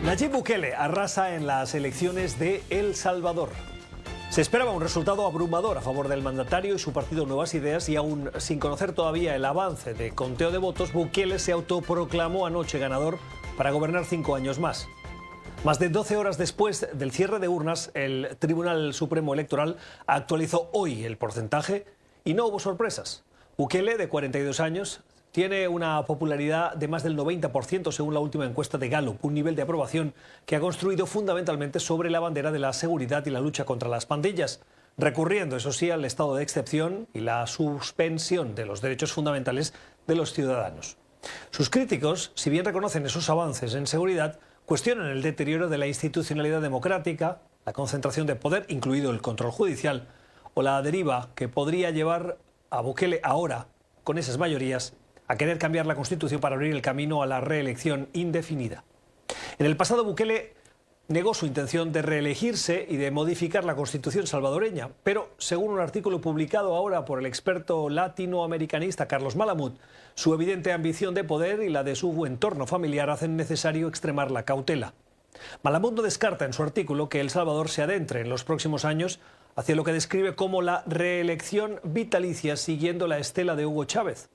Nayib Bukele arrasa en las elecciones de El Salvador. Se esperaba un resultado abrumador a favor del mandatario y su partido Nuevas Ideas, y aún sin conocer todavía el avance de conteo de votos, Bukele se autoproclamó anoche ganador para gobernar 5 años más. Más de 12 horas después del cierre de urnas, el Tribunal Supremo Electoral actualizó hoy el porcentaje y no hubo sorpresas. Bukele, de 42 años, tiene una popularidad de más del 90% según la última encuesta de Gallup, un nivel de aprobación que ha construido fundamentalmente sobre la bandera de la seguridad y la lucha contra las pandillas, recurriendo, eso sí, al estado de excepción y la suspensión de los derechos fundamentales de los ciudadanos. Sus críticos, si bien reconocen esos avances en seguridad, cuestionan el deterioro de la institucionalidad democrática, la concentración de poder, incluido el control judicial, o la deriva que podría llevar a Bukele ahora, con esas mayorías, a querer cambiar la Constitución para abrir el camino a la reelección indefinida. En el pasado, Bukele negó su intención de reelegirse y de modificar la Constitución salvadoreña, pero según un artículo publicado ahora por el experto latinoamericanista Carlos Malamud, su evidente ambición de poder y la de su entorno familiar hacen necesario extremar la cautela. Malamud no descarta en su artículo que El Salvador se adentre en los próximos años hacia lo que describe como la reelección vitalicia, siguiendo la estela de Hugo Chávez.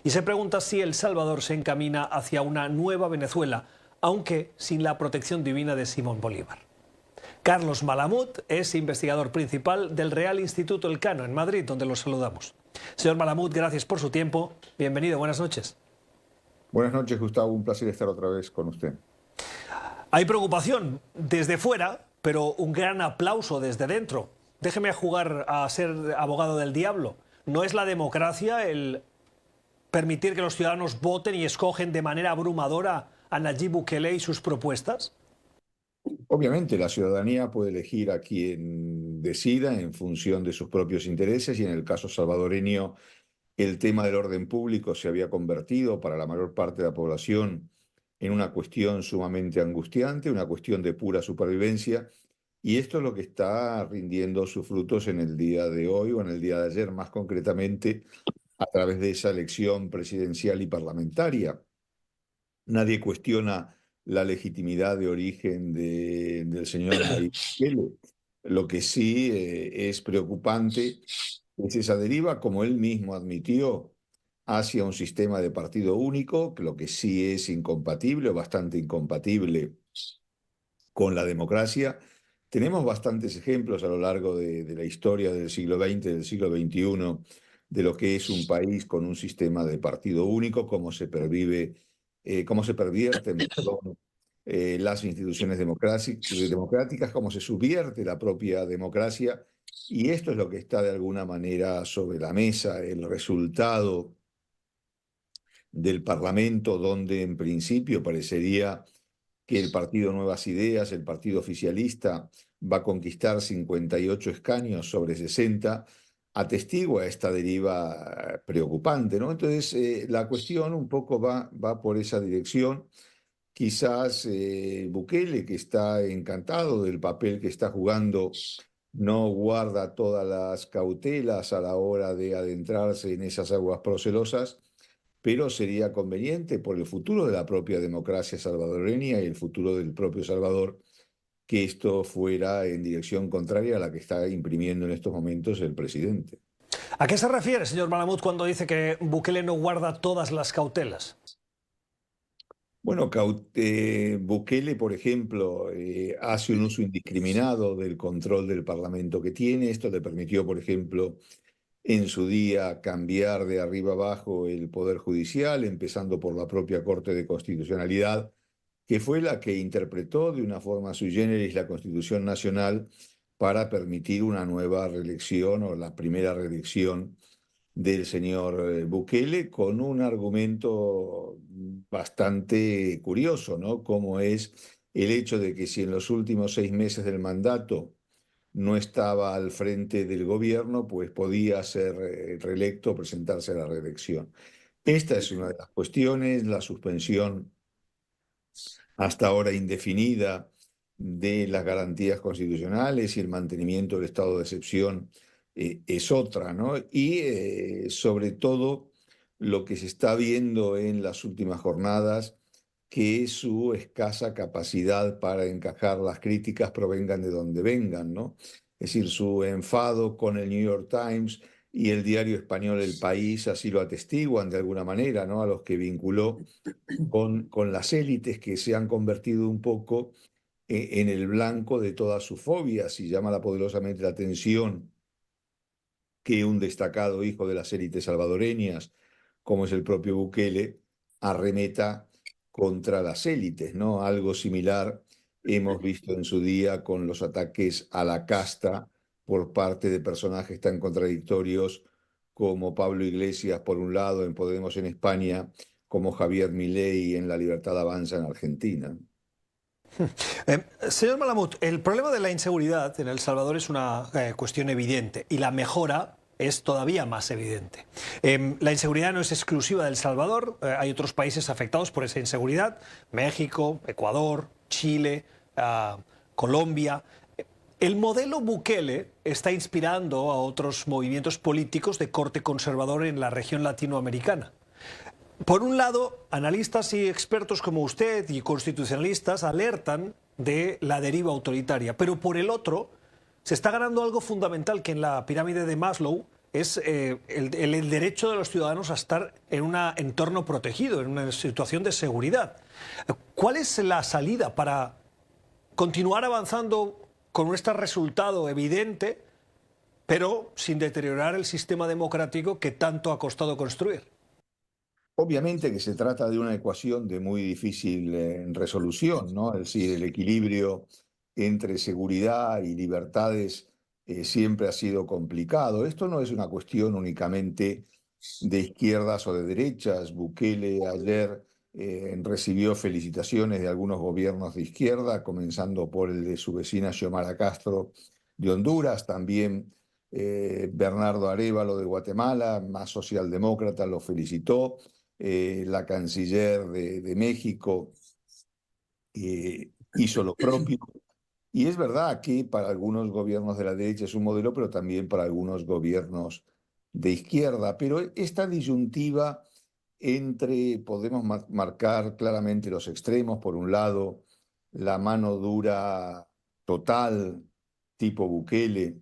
Y se pregunta si El Salvador se encamina hacia una nueva Venezuela, aunque sin la protección divina de Simón Bolívar. Carlos Malamud es investigador principal del Real Instituto Elcano en Madrid, donde los saludamos. Señor Malamud, gracias por su tiempo. Bienvenido, buenas noches. Buenas noches, Gustavo. Un placer estar otra vez con usted. Hay preocupación desde fuera, pero un gran aplauso desde dentro. Déjeme jugar a ser abogado del diablo. ¿No es la democracia el permitir que los ciudadanos voten y escogen de manera abrumadora a Nayib Bukele y sus propuestas? Obviamente, la ciudadanía puede elegir a quien decida en función de sus propios intereses, y en el caso salvadoreño, el tema del orden público se había convertido para la mayor parte de la población en una cuestión sumamente angustiante, una cuestión de pura supervivencia, y esto es lo que está rindiendo sus frutos en el día de hoy, o en el día de ayer más concretamente, a través de esa elección presidencial y parlamentaria. Nadie cuestiona la legitimidad de origen del señor Nayib Bukele. Lo que sí es preocupante es esa deriva, como él mismo admitió, hacia un sistema de partido único, que lo que sí es incompatible o bastante incompatible con la democracia. Tenemos bastantes ejemplos a lo largo de la historia del siglo XX, del siglo XXI, de lo que es un país con un sistema de partido único, cómo se pervierten, perdón, las instituciones democráticas, cómo se subvierte la propia democracia, y esto es lo que está de alguna manera sobre la mesa, el resultado del Parlamento, donde en principio parecería que el partido Nuevas Ideas, el partido oficialista, va a conquistar 58 escaños sobre 60, atestigua esta deriva preocupante, ¿no? Entonces, la cuestión un poco va por esa dirección. Quizás Bukele, que está encantado del papel que está jugando, no guarda todas las cautelas a la hora de adentrarse en esas aguas procelosas, pero sería conveniente por el futuro de la propia democracia salvadoreña y el futuro del propio Salvador que esto fuera en dirección contraria a la que está imprimiendo en estos momentos el presidente. ¿A qué se refiere, señor Malamud, cuando dice que Bukele no guarda todas las cautelas? Bueno, Bukele, por ejemplo, hace un uso indiscriminado del control del Parlamento que tiene. Esto le permitió, por ejemplo, en su día cambiar de arriba abajo el Poder Judicial, empezando por la propia Corte de Constitucionalidad, que fue la que interpretó de una forma sui generis la Constitución Nacional para permitir una nueva reelección, o la primera reelección del señor Bukele, con un argumento bastante curioso, ¿no? Como es el hecho de que si en los últimos 6 meses del mandato no estaba al frente del gobierno, pues podía ser reelecto, presentarse a la reelección. Esta es una de las cuestiones, la suspensión hasta ahora indefinida de las garantías constitucionales y el mantenimiento del estado de excepción es otra, ¿no? Y sobre todo lo que se está viendo en las últimas jornadas que su escasa capacidad para encajar las críticas provengan de donde vengan, ¿no? Es decir, su enfado con el New York Times y el diario español El País así lo atestiguan de alguna manera, ¿no? A los que vinculó con las élites que se han convertido un poco en el blanco de todas sus fobias, y llama poderosamente la atención que un destacado hijo de las élites salvadoreñas, como es el propio Bukele, arremeta contra las élites, ¿no? Algo similar hemos visto en su día con los ataques a la casta por parte de personajes tan contradictorios como Pablo Iglesias, por un lado, en Podemos en España, como Javier Milei en La Libertad Avanza en Argentina. Señor Malamud, el problema de la inseguridad en El Salvador es una cuestión evidente y la mejora es todavía más evidente. La inseguridad no es exclusiva de El Salvador, hay otros países afectados por esa inseguridad, México, Ecuador, Chile, Colombia. El modelo Bukele está inspirando a otros movimientos políticos de corte conservador en la región latinoamericana. Por un lado, analistas y expertos como usted y constitucionalistas alertan de la deriva autoritaria, pero por el otro, se está ganando algo fundamental que en la pirámide de Maslow es el derecho de los ciudadanos a estar en un entorno protegido, en una situación de seguridad. ¿Cuál es la salida para continuar avanzando con este resultado evidente, pero sin deteriorar el sistema democrático que tanto ha costado construir? Obviamente que se trata de una ecuación de muy difícil resolución, ¿no? Es decir, el equilibrio entre seguridad y libertades siempre ha sido complicado. Esto no es una cuestión únicamente de izquierdas o de derechas. Bukele ayer recibió felicitaciones de algunos gobiernos de izquierda, comenzando por el de su vecina Xiomara Castro de Honduras, también Bernardo Arévalo de Guatemala, más socialdemócrata, lo felicitó. La canciller de México hizo lo propio. Y es verdad que para algunos gobiernos de la derecha es un modelo, pero también para algunos gobiernos de izquierda. Pero esta disyuntiva entre, podemos marcar claramente los extremos, por un lado, la mano dura total, tipo Bukele,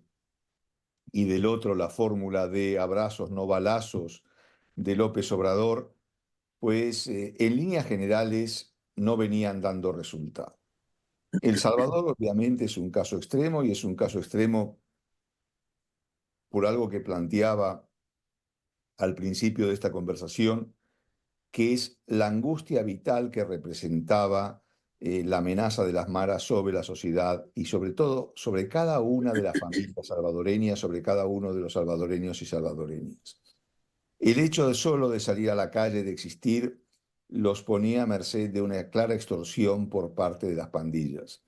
y del otro la fórmula de abrazos, no balazos, de López Obrador, pues en líneas generales no venían dando resultado. El Salvador obviamente es un caso extremo, y es un caso extremo por algo que planteaba al principio de esta conversación, que es la angustia vital que representaba la amenaza de las maras sobre la sociedad y sobre todo sobre cada una de las familias salvadoreñas, sobre cada uno de los salvadoreños y salvadoreñas. El hecho de solo de salir a la calle, de existir, los ponía a merced de una clara extorsión por parte de las pandillas.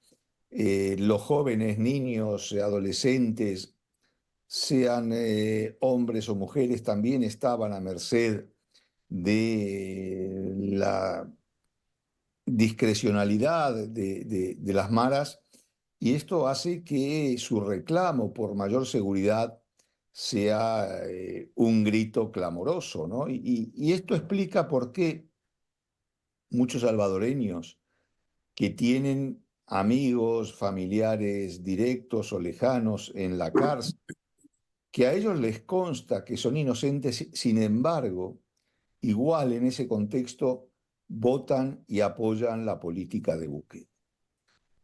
Los jóvenes, niños, adolescentes, sean hombres o mujeres, también estaban a merced de la discrecionalidad de las maras, y esto hace que su reclamo por mayor seguridad sea un grito clamoroso, ¿no? Y esto explica por qué muchos salvadoreños que tienen amigos, familiares directos o lejanos en la cárcel, que a ellos les consta que son inocentes, sin embargo, igual en ese contexto votan y apoyan la política de Bukele.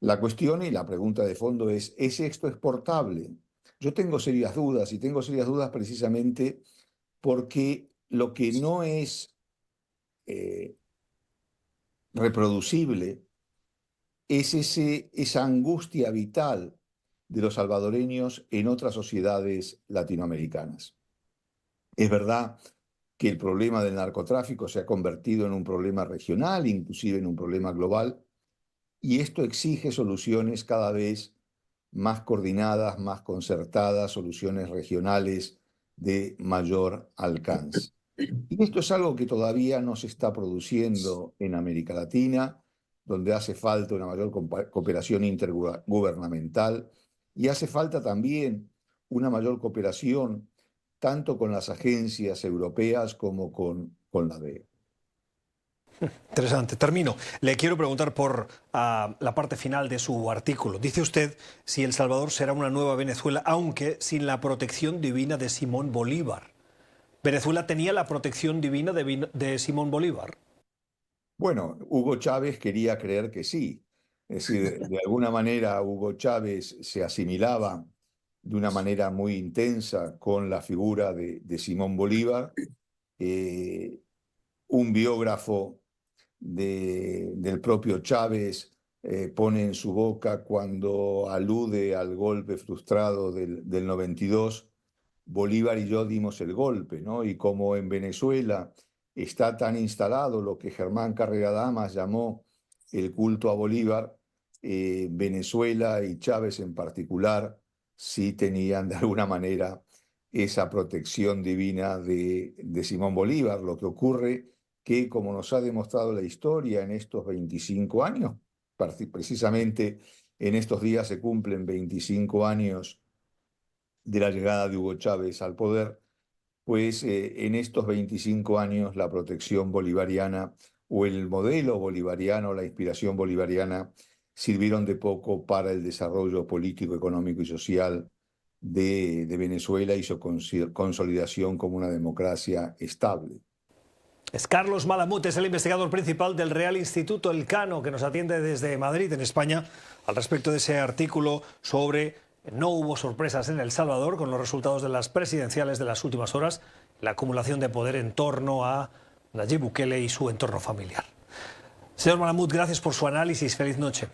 La cuestión y la pregunta de fondo ¿es esto exportable? Yo tengo serias dudas, y tengo serias dudas precisamente porque lo que no es reproducible es esa angustia vital de los salvadoreños en otras sociedades latinoamericanas. Es verdad que el problema del narcotráfico se ha convertido en un problema regional, inclusive en un problema global, y esto exige soluciones cada vez más coordinadas, más concertadas, soluciones regionales de mayor alcance. Y esto es algo que todavía no se está produciendo en América Latina, donde hace falta una mayor cooperación intergubernamental, y hace falta también una mayor cooperación tanto con las agencias europeas como con la DEA. Interesante. Termino. Le quiero preguntar por la parte final de su artículo. Dice usted si El Salvador será una nueva Venezuela, aunque sin la protección divina de Simón Bolívar. ¿Venezuela tenía la protección divina de Simón Bolívar? Bueno, Hugo Chávez quería creer que sí. Es decir, de alguna manera Hugo Chávez se asimilaba de una manera muy intensa con la figura de Simón Bolívar. Un biógrafo del propio Chávez pone en su boca cuando alude al golpe frustrado del 92, Bolívar y yo dimos el golpe, ¿no? Y como en Venezuela está tan instalado lo que Germán Carrera Damas llamó el culto a Bolívar, Venezuela y Chávez en particular sí tenían de alguna manera esa protección divina de Simón Bolívar. Lo que ocurre que, como nos ha demostrado la historia en estos 25 años, precisamente en estos días se cumplen 25 años de la llegada de Hugo Chávez al poder, pues en estos 25 años la protección bolivariana o el modelo bolivariano, la inspiración bolivariana, sirvieron de poco para el desarrollo político, económico y social de Venezuela y su consolidación como una democracia estable. Es Carlos Malamud, es el investigador principal del Real Instituto Elcano, que nos atiende desde Madrid, en España, al respecto de ese artículo sobre no hubo sorpresas en El Salvador con los resultados de las presidenciales de las últimas horas, la acumulación de poder en torno a Nayib Bukele y su entorno familiar. Señor Malamud, gracias por su análisis. Feliz noche.